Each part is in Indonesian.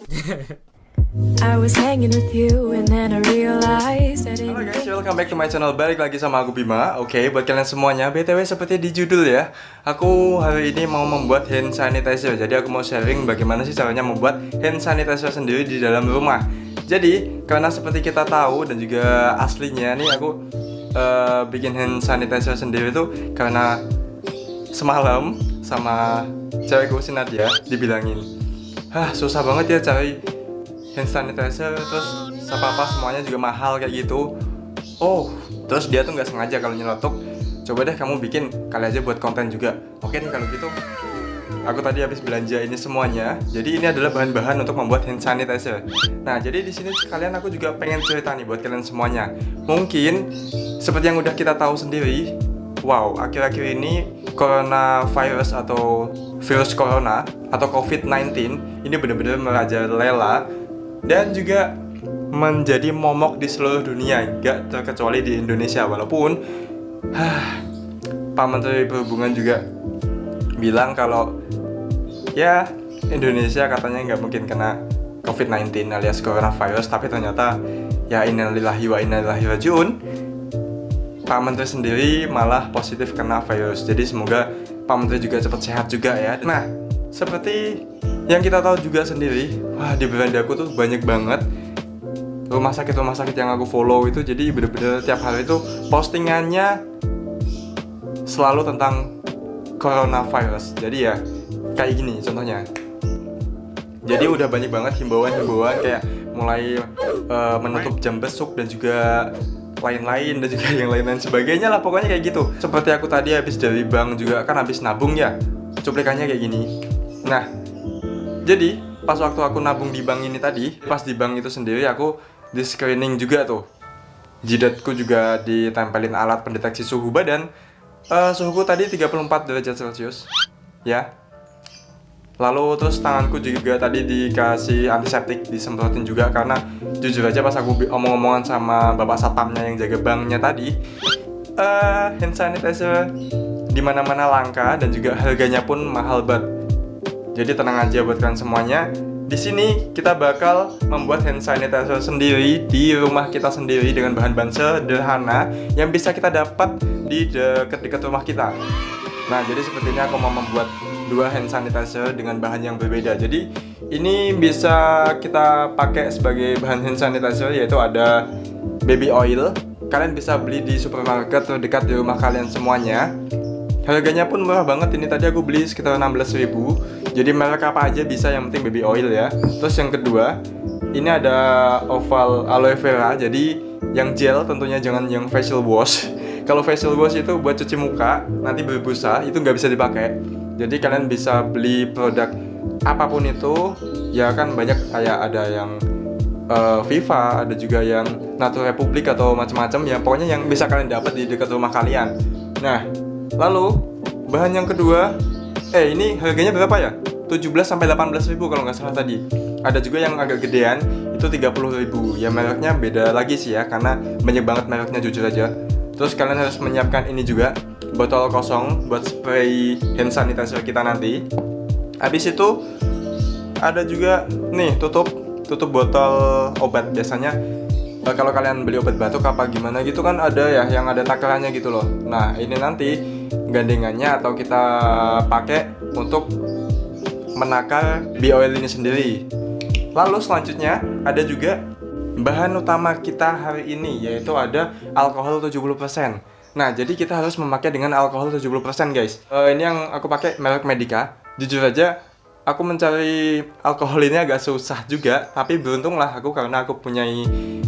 I was hanging with you and then I realized I Halo didn't. guys, welcome back to my channel. Balik lagi sama aku Bima. Oke, buat kalian semuanya, BTW seperti di judul ya, aku hari ini mau membuat hand sanitizer. Jadi aku mau sharing bagaimana sih caranya membuat hand sanitizer sendiri di dalam rumah. Jadi, karena seperti kita tahu dan juga aslinya nih aku bikin hand sanitizer sendiri tuh karena semalam sama cewekku si Nadia dibilangin, susah banget ya cari hand sanitizer, terus apa semuanya juga mahal kayak gitu. Oh, terus dia tuh nggak sengaja kalau nyelotok, coba deh kamu bikin kali aja buat konten juga. Oke nih kalau gitu, aku tadi habis belanja ini semuanya. Jadi ini adalah bahan-bahan untuk membuat hand sanitizer. Nah, jadi di sini sekalian aku juga pengen cerita nih buat kalian semuanya. Mungkin seperti yang udah kita tahu sendiri, wow, akhir-akhir ini coronavirus atau virus corona atau COVID-19 ini benar-benar merajalela dan juga menjadi momok di seluruh dunia, gak terkecuali di Indonesia. Walaupun Pak Menteri Perhubungan juga bilang kalau ya Indonesia katanya nggak mungkin kena COVID-19 alias coronavirus, tapi ternyata ya innalillahi wa inna ilaihi rajiun, Pak Menteri sendiri malah positif kena virus. Jadi semoga Pak Menteri juga cepat sehat juga ya. Nah, seperti yang kita tahu juga sendiri, di berandaku tuh banyak banget rumah sakit yang aku follow itu. Jadi bener-bener tiap hari itu postingannya selalu tentang coronavirus. Jadi ya kayak gini contohnya. Jadi udah banyak banget himbauan kayak mulai menutup jam besuk dan juga lain-lain dan juga yang lain-lain sebagainya lah, pokoknya kayak gitu. Seperti aku tadi habis dari bank juga kan habis nabung ya, cuplikannya kayak gini. Nah, jadi pas waktu aku nabung di bank ini tadi, pas di bank itu sendiri aku di screening juga tuh. Jidatku juga ditempelin alat pendeteksi suhu badan. Suhuku tadi 34 derajat Celcius ya. Lalu terus tanganku juga tadi dikasih antiseptik, disemprotin juga karena jujur aja pas aku omong-omongan sama bapak satpamnya yang jaga banknya tadi, hand sanitizer di mana-mana langka dan juga harganya pun mahal banget. Jadi tenang aja buat kalian semuanya. Di sini kita bakal membuat hand sanitizer sendiri di rumah kita sendiri dengan bahan-bahan sederhana yang bisa kita dapat di dekat-dekat rumah kita. Nah, jadi seperti ini aku mau membuat dua hand sanitizer dengan bahan yang berbeda. Jadi ini bisa kita pakai sebagai bahan hand sanitizer, yaitu ada baby oil. Kalian bisa beli di supermarket terdekat di rumah kalian semuanya. Harganya pun murah banget. Ini tadi aku beli sekitar 16.000. Jadi merek apa aja bisa, yang penting baby oil ya. Terus yang kedua, ini ada oval aloe vera. Jadi yang gel tentunya, jangan yang facial wash. Kalau facial wash itu buat cuci muka, nanti berbusa, itu nggak bisa dipakai. Jadi kalian bisa beli produk apapun itu, ya kan banyak, kayak ada yang Viva, ada juga yang Natur Republik atau macam-macam ya. Pokoknya yang bisa kalian dapat di dekat rumah kalian. Nah, lalu bahan yang kedua, ini harganya berapa ya? 17-18 ribu kalau nggak salah tadi. Ada juga yang agak gedean, itu 30 ribu. Ya mereknya beda lagi sih ya, karena banyak banget mereknya jujur aja. Terus kalian harus menyiapkan ini juga, botol kosong buat spray hand sanitizer kita nanti. Habis itu ada juga nih tutup botol obat. Biasanya kalau kalian beli obat batuk apa gimana gitu kan ada ya yang ada takarannya gitu loh. Nah, ini nanti gandengannya atau kita pakai untuk menakar B-oil ini sendiri. Lalu selanjutnya ada juga bahan utama kita hari ini, yaitu ada alkohol 70%. Nah, jadi kita harus memakai dengan alkohol 70% guys. Ini yang aku pakai merek Medica. Jujur aja aku mencari alkohol ini agak susah juga, tapi beruntunglah aku karena aku punya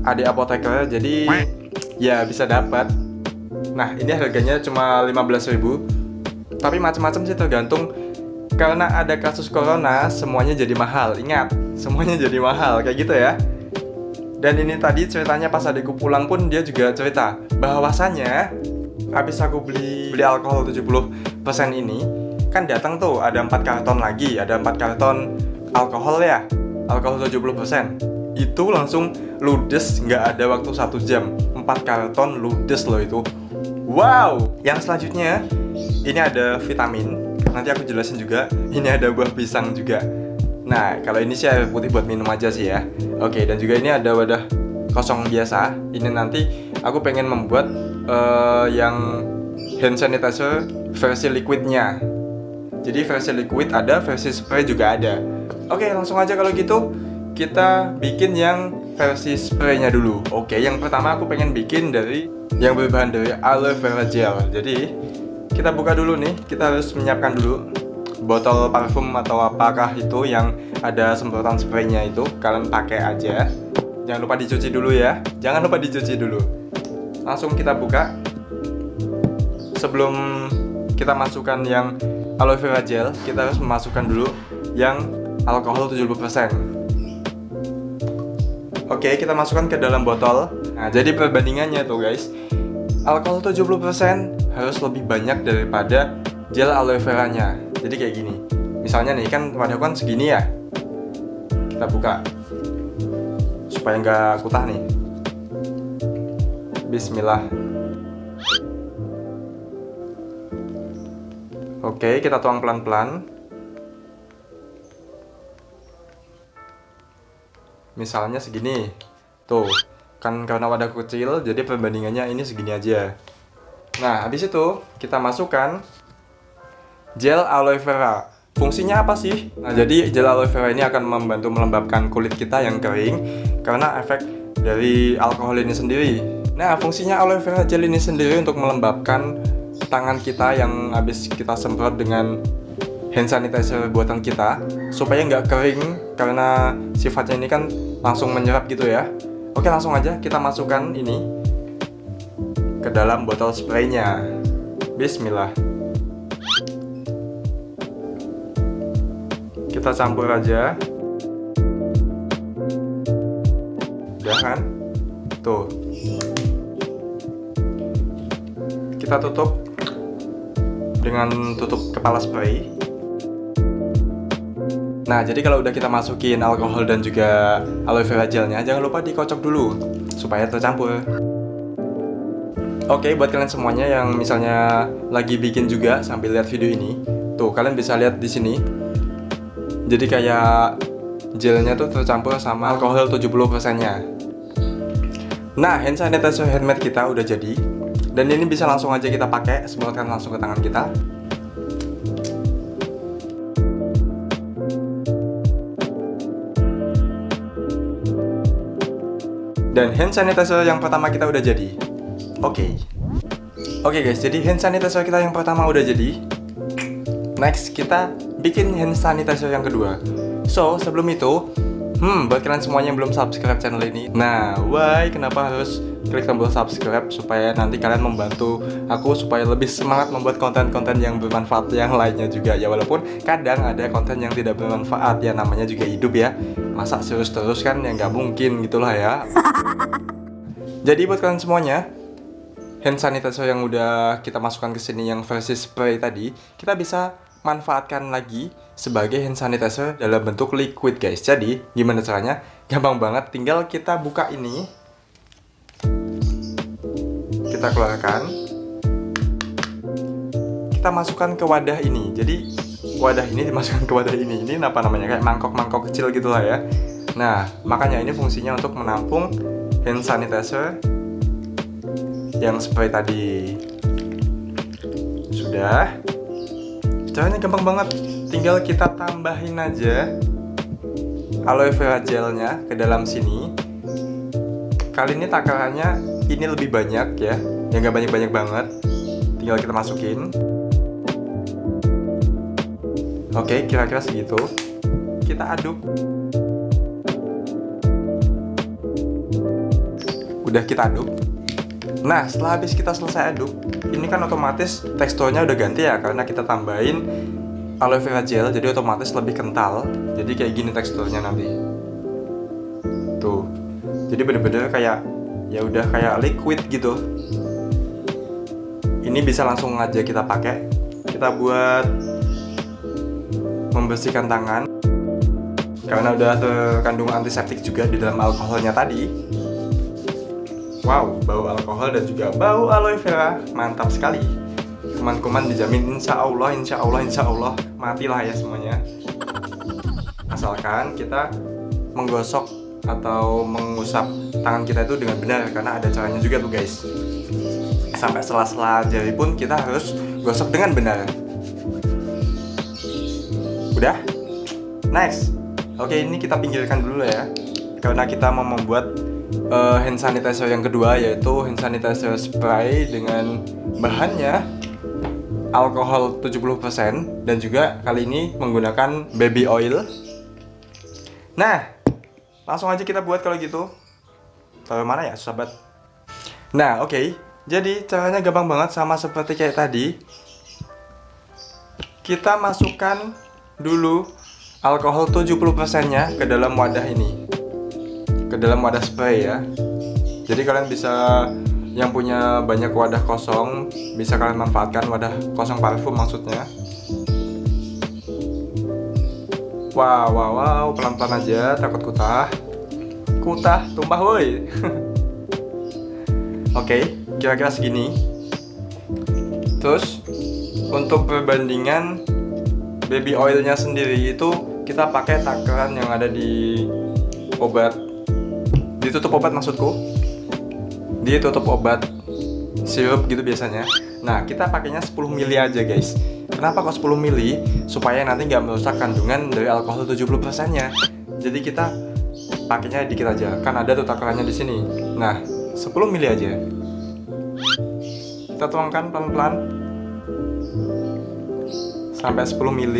adik apoteker, jadi ya bisa dapat. Nah, ini harganya cuma 15.000. Tapi macam-macam sih, tergantung. Karena ada kasus corona, semuanya jadi mahal. Ingat, semuanya jadi mahal kayak gitu ya. Dan ini tadi ceritanya pas adikku pulang pun dia juga cerita bahwasannya habis aku beli alkohol 70% ini, kan datang tuh ada 4 karton lagi, ada 4 karton alkohol ya, alkohol 70%. Itu langsung ludes, nggak ada waktu 1 jam, 4 karton ludes loh itu. Wow! Yang selanjutnya ini ada vitamin, nanti aku jelasin juga. Ini ada buah pisang juga. Nah, kalau ini sih air putih buat minum aja sih ya. Oke, dan juga ini ada wadah kosong biasa. Ini nanti aku pengen membuat yang hand sanitizer versi liquidnya. Jadi versi liquid ada, versi spray juga ada. Oke, langsung aja kalau gitu kita bikin yang versi spraynya dulu. Oke, yang pertama aku pengen bikin dari yang berbahan dari aloe vera gel. Jadi kita buka dulu nih. Kita harus menyiapkan dulu botol parfum atau apakah itu yang ada semprotan spraynya itu. Kalian pakai aja. Jangan lupa dicuci dulu ya. Jangan lupa dicuci dulu. Langsung kita buka. Sebelum kita masukkan yang aloe vera gel, kita harus memasukkan dulu yang alkohol 70%. Oke, kita masukkan ke dalam botol. Nah, jadi perbandingannya tuh guys, alkohol 70% harus lebih banyak daripada gel aloe veranya. Jadi kayak gini. Misalnya nih, kan wadahku kan segini ya. Kita buka supaya nggak kutah nih. Bismillah. Oke, kita tuang pelan-pelan. Misalnya segini. Tuh, kan karena wadah kecil, jadi perbandingannya ini segini aja. Nah, habis itu kita masukkan gel aloe vera. Fungsinya apa sih? Nah, jadi gel aloe vera ini akan membantu melembabkan kulit kita yang kering karena efek dari alkohol ini sendiri. Nah, fungsinya aloe vera gel ini sendiri untuk melembabkan tangan kita yang habis kita semprot dengan hand sanitizer buatan kita supaya nggak kering karena sifatnya ini kan langsung menyerap gitu ya. Oke, langsung aja kita masukkan ini ke dalam botol spraynya. Bismillah. Kita campur aja. Udah kan? Tuh. Kita tutup dengan tutup kepala spray. Nah, jadi kalau udah kita masukin alkohol dan juga aloe vera gelnya, jangan lupa dikocok dulu supaya tercampur. Oke, buat kalian semuanya yang misalnya lagi bikin juga sambil lihat video ini, tuh kalian bisa lihat di sini. Jadi kayak gelnya tuh tercampur sama alkohol 70%-nya. Nah, hand sanitizer handmade kita udah jadi. Dan ini bisa langsung aja kita pakai, semprotkan langsung ke tangan kita. Dan hand sanitizer yang pertama kita udah jadi. Oke guys, jadi hand sanitizer kita yang pertama udah jadi. Next, kita bikin hand sanitizer yang kedua. So, sebelum itu, buat kalian semuanya yang belum subscribe channel ini, nah, kenapa harus klik tombol subscribe supaya nanti kalian membantu aku supaya lebih semangat membuat konten-konten yang bermanfaat yang lainnya juga ya, walaupun kadang ada konten yang tidak bermanfaat ya, namanya juga hidup ya. Masa serius terus kan ya nggak mungkin gitulah ya. Jadi buat kalian semuanya, hand sanitizer yang udah kita masukkan ke sini yang versi spray tadi, kita bisa manfaatkan lagi sebagai hand sanitizer dalam bentuk liquid guys. Jadi gimana caranya? Gampang banget, tinggal kita buka ini, kita keluarkan, kita masukkan ke wadah ini. Jadi wadah ini dimasukkan ke wadah ini. Ini apa namanya? Kayak mangkok-mangkok kecil gitu lah ya. Nah, makanya ini fungsinya untuk menampung hand sanitizer yang spray tadi. Sudah. Caranya gampang banget. Tinggal kita tambahin aja aloe vera gelnya ke dalam sini. Kali ini takarannya ini lebih banyak ya. Ya nggak banyak-banyak banget. Tinggal kita masukin. Oke, kira-kira segitu. Kita aduk. Udah kita aduk. Nah, setelah habis kita selesai aduk, ini kan otomatis teksturnya udah ganti ya, karena kita tambahin aloe vera gel, jadi otomatis lebih kental. Jadi kayak gini teksturnya nanti. Tuh. Jadi bener-bener kayak ya udah kayak liquid gitu. Ini bisa langsung aja kita pakai. Kita buat membersihkan tangan karena udah terkandung antiseptik juga di dalam alkoholnya tadi. Wow, bau alkohol dan juga bau aloe vera, mantap sekali. Kuman-kuman dijamin insya Allah matilah ya semuanya. asalkan kita menggosok atau mengusap tangan kita itu dengan benar, karena ada caranya juga tuh guys. Sampai sela-sela jari pun kita harus gosok dengan benar. Udah? Next. Oke, ini kita pinggirkan dulu ya, karena kita mau membuat hand sanitizer yang kedua, yaitu hand sanitizer spray dengan bahannya alkohol 70% dan juga kali ini menggunakan baby oil. Nah, langsung aja kita buat kalau gitu. Taruh mana ya, sahabat? Nah, oke. Jadi caranya gampang banget, sama seperti kayak tadi. Kita masukkan dulu alkohol 70%-nya ke dalam wadah ini. Ke dalam wadah spray ya. Jadi kalian bisa, yang punya banyak wadah kosong, bisa kalian manfaatkan wadah kosong parfum maksudnya. Wow, pelan-pelan aja, takut kutah, tumpah woi. Oke, kira-kira segini. Terus untuk perbandingan baby oilnya sendiri itu kita pakai takaran yang ada di obat, di tutup obat maksudku, di tutup obat sirup gitu biasanya. Nah, kita pakainya 10 ml aja guys. Kenapa kok 10 ml? Supaya nanti nggak merusak kandungan dari alkohol 70%-nya. Jadi kita pakainya dikit aja, kan ada tuh takarannya di sini. Nah, 10 ml aja. Kita tuangkan pelan-pelan sampai 10 ml.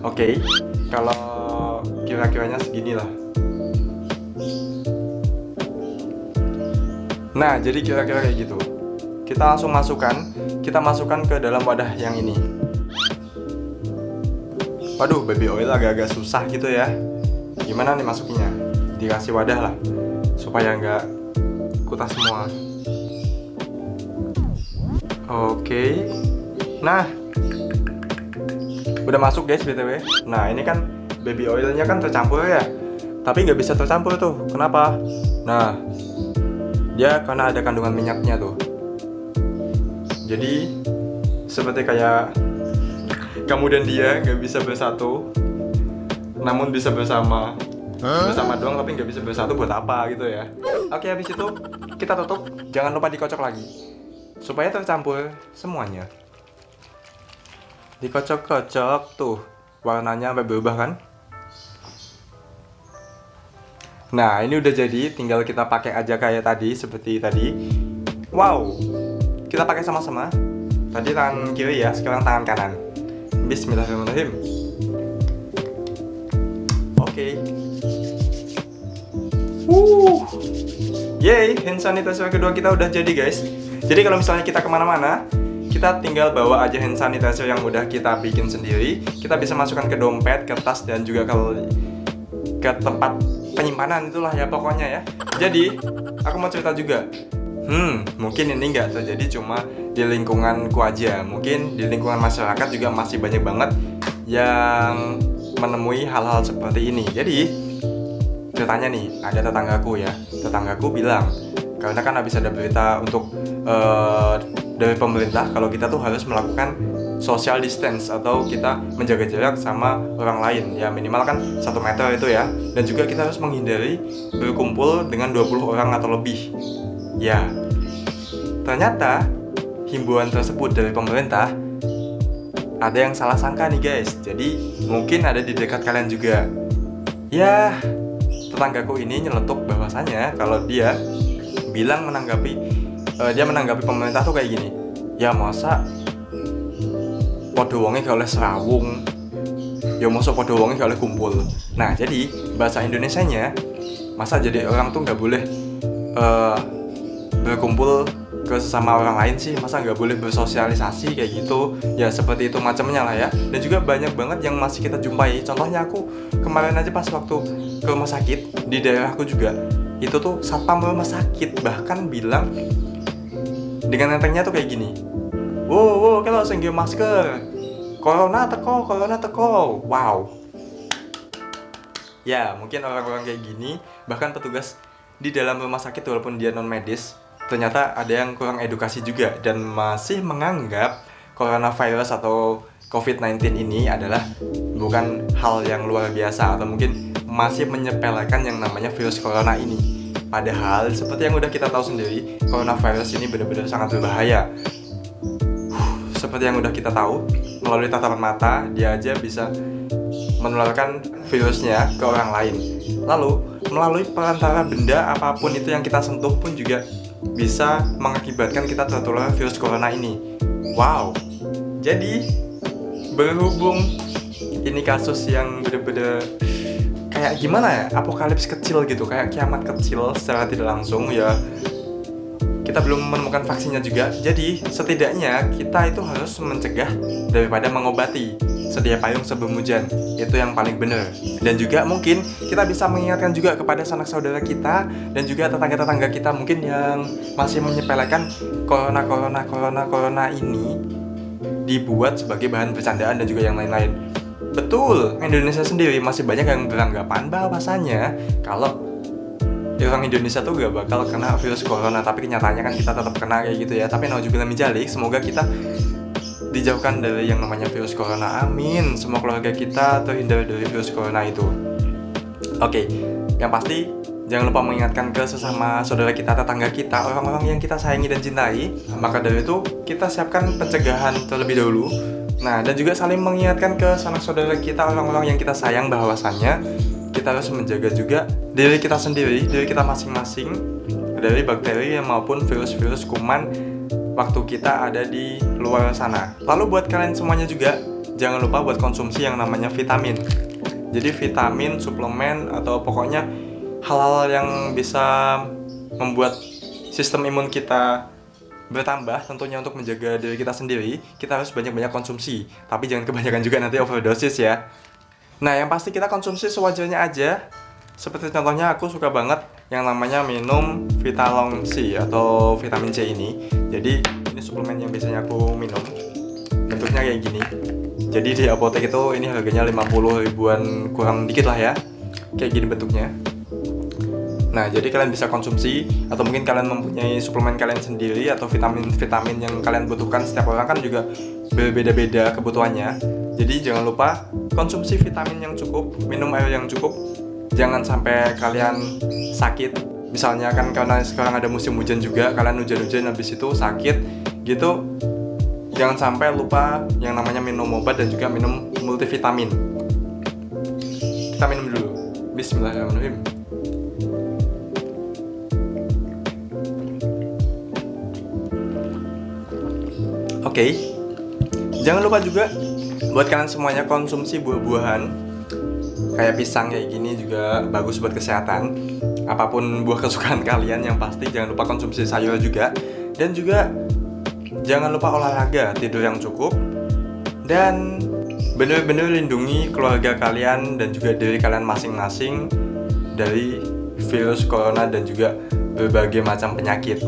Oke, kalau kira-kiranya segini lah. Nah, jadi kira-kira kayak gitu. Kita langsung masukkan ke dalam wadah yang ini. Waduh, baby oil agak-agak susah gitu ya. Gimana nih masukinnya? Dikasih wadah lah, supaya nggak kutah semua. Oke. Nah, udah masuk guys BTW. Nah, ini kan baby oilnya kan tercampur ya. Tapi nggak bisa tercampur tuh. Kenapa? Nah, dia karena ada kandungan minyaknya tuh. Jadi seperti kayak kamu dan dia nggak bisa bersatu, namun bisa bersama. Bersama doang tapi nggak bisa bersatu, buat apa gitu ya. Oke, habis itu kita tutup. Jangan lupa dikocok lagi supaya tercampur semuanya. Dikocok-kocok tuh, warnanya sampai berubah kan. Nah, ini udah jadi, tinggal kita pakai aja kayak tadi, seperti tadi. Wow, kita pakai sama-sama. Tadi tangan kiri ya, sekarang tangan kanan. Bismillahirrahmanirrahim. Oke. Yeay, hand sanitizer kedua kita udah jadi guys. Jadi kalau misalnya kita kemana-mana, kita tinggal bawa aja hand sanitizer yang udah kita bikin sendiri. Kita bisa masukkan ke dompet, ke tas, dan juga ke tempat penyimpanan, itulah ya pokoknya ya. Jadi aku mau cerita juga. Mungkin ini nggak terjadi cuma di lingkunganku aja. Mungkin di lingkungan masyarakat juga masih banyak banget yang menemui hal-hal seperti ini. Jadi ceritanya nih, ada tetanggaku ya. Tetanggaku bilang, karena kan habis ada berita untuk dari pemerintah kalau kita tuh harus melakukan social distance atau kita menjaga jarak sama orang lain ya, minimal kan 1 meter itu ya. Dan juga kita harus menghindari berkumpul dengan 20 orang atau lebih. Ya, ternyata himbauan tersebut dari pemerintah ada yang salah sangka nih guys. Jadi mungkin ada di dekat kalian juga. Ya, tetanggaku ini nyeletuk bahwasanya kalau dia bilang menanggapi pemerintah tuh kayak gini. Ya masa podo wonge gak oleh serawung, ya masa podo wonge gak oleh kumpul. Nah, jadi bahasa Indonesianya, masa jadi orang tuh nggak boleh berkumpul ke sesama orang lain sih, masa nggak boleh bersosialisasi kayak gitu ya, seperti itu macamnya lah ya. Dan juga banyak banget yang masih kita jumpai. Contohnya aku kemarin aja pas waktu ke rumah sakit di daerahku juga, itu tuh satpam rumah sakit bahkan bilang dengan entengnya tuh kayak gini, wow kalau senggih masker, corona teko. Wow. Ya, mungkin orang-orang kayak gini, bahkan petugas di dalam rumah sakit walaupun dia non medis, ternyata ada yang kurang edukasi juga dan masih menganggap coronavirus atau COVID-19 ini adalah bukan hal yang luar biasa atau mungkin masih menyepelekan yang namanya virus corona ini. Padahal seperti yang udah kita tahu sendiri, coronavirus ini benar-benar sangat berbahaya. Seperti yang udah kita tahu, melalui tatapan mata dia aja bisa menularkan virusnya ke orang lain. Lalu melalui perantara benda apapun itu yang kita sentuh pun juga bisa mengakibatkan kita tertular virus corona ini. Wow. Jadi berhubung ini kasus yang bener-bener kayak gimana ya, apokalips kecil gitu, kayak kiamat kecil secara tidak langsung ya. Kita belum menemukan vaksinnya juga, jadi setidaknya kita itu harus mencegah daripada mengobati. Sedia payung sebelum hujan, itu yang paling benar. Dan juga mungkin kita bisa mengingatkan juga kepada sanak saudara kita dan juga tetangga-tetangga kita mungkin yang masih menyepelekan corona ini dibuat sebagai bahan bercandaan dan juga yang lain-lain. Betul, Indonesia sendiri masih banyak yang beranggapan bahwasanya kalau orang Indonesia tuh gak bakal kena virus corona, tapi kenyataannya kan kita tetap kena kayak gitu ya. Tapi nauzubillah min dzalik, semoga kita dijauhkan dari yang namanya virus corona. Amin. Semua keluarga kita terhindar dari virus corona itu. Oke, yang pasti jangan lupa mengingatkan ke sesama saudara kita, tetangga kita, orang-orang yang kita sayangi dan cintai. Maka dari itu kita siapkan pencegahan terlebih dahulu. Nah, dan juga saling mengingatkan ke sanak saudara kita, orang-orang yang kita sayang, bahwasannya kita harus menjaga juga diri kita sendiri, diri kita masing-masing dari bakteri maupun virus-virus kuman waktu kita ada di luar sana. Lalu buat kalian semuanya juga, jangan lupa buat konsumsi yang namanya vitamin. Jadi vitamin, suplemen, atau pokoknya hal-hal yang bisa membuat sistem imun kita bertambah, tentunya untuk menjaga diri kita sendiri, kita harus banyak-banyak konsumsi. Tapi jangan kebanyakan juga, nanti overdosis ya. Nah, yang pasti kita konsumsi sewajarnya aja. Seperti contohnya aku suka banget yang namanya minum Vitalong C atau vitamin C ini. Jadi ini suplemen yang biasanya aku minum. Bentuknya kayak gini. Jadi di apotek itu ini harganya 50 ribuan kurang dikit lah ya. Kayak gini bentuknya. Nah, jadi kalian bisa konsumsi, atau mungkin kalian mempunyai suplemen kalian sendiri atau vitamin-vitamin yang kalian butuhkan. Setiap orang kan juga berbeda-beda kebutuhannya. Jadi jangan lupa konsumsi vitamin yang cukup, minum air yang cukup. Jangan sampai kalian sakit. Misalnya kan karena sekarang ada musim hujan juga, kalian hujan-hujan habis itu sakit gitu. Jangan sampai lupa yang namanya minum obat dan juga minum multivitamin. Kita minum dulu. Bismillahirrahmanirrahim. Oke. Jangan lupa juga buat kalian semuanya konsumsi buah-buahan kayak pisang kayak gini, juga bagus buat kesehatan. Apapun buah kesukaan kalian, yang pasti jangan lupa konsumsi sayur juga. Dan juga jangan lupa olahraga, tidur yang cukup, dan benar-benar lindungi keluarga kalian dan juga diri kalian masing-masing dari virus corona dan juga berbagai macam penyakit.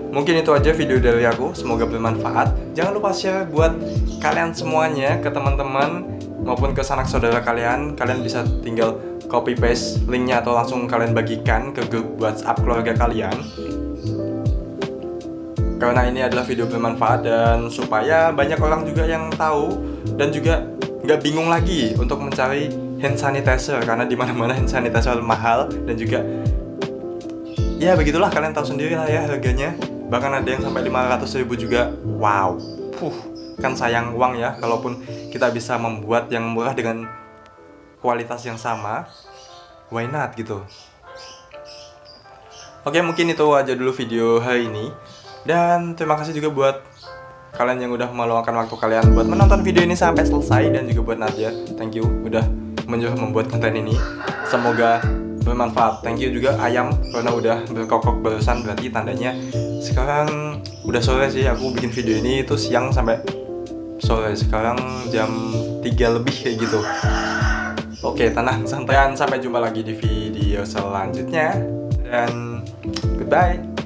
Mungkin itu aja video dari aku, semoga bermanfaat. Jangan lupa share buat kalian semuanya ke teman-teman maupun ke sanak saudara kalian. Kalian bisa tinggal copy paste linknya atau langsung kalian bagikan ke grup WhatsApp keluarga kalian. Karena ini adalah video bermanfaat dan supaya banyak orang juga yang tahu dan juga nggak bingung lagi untuk mencari hand sanitizer, karena dimana-mana hand sanitizer mahal dan juga ya begitulah, kalian tahu sendiri lah ya harganya. Bahkan ada yang sampai 500 ribu juga. Wow, kan sayang uang ya. Kalaupun kita bisa membuat yang murah dengan kualitas yang sama, why not gitu. Oke, mungkin itu aja dulu video hari ini. Dan terima kasih juga buat kalian yang udah meluangkan waktu kalian buat menonton video ini sampai selesai. Dan juga buat Nadia, thank you udah menyuruh membuat konten ini. Semoga bermanfaat. Thank you juga Ayam karena udah berkokok barusan, berarti tandanya sekarang udah sore sih. Aku bikin video ini itu siang sampai sore, sekarang jam 3 lebih kayak gitu. Oke, tenang, santai. Sampai jumpa lagi di video selanjutnya dan goodbye.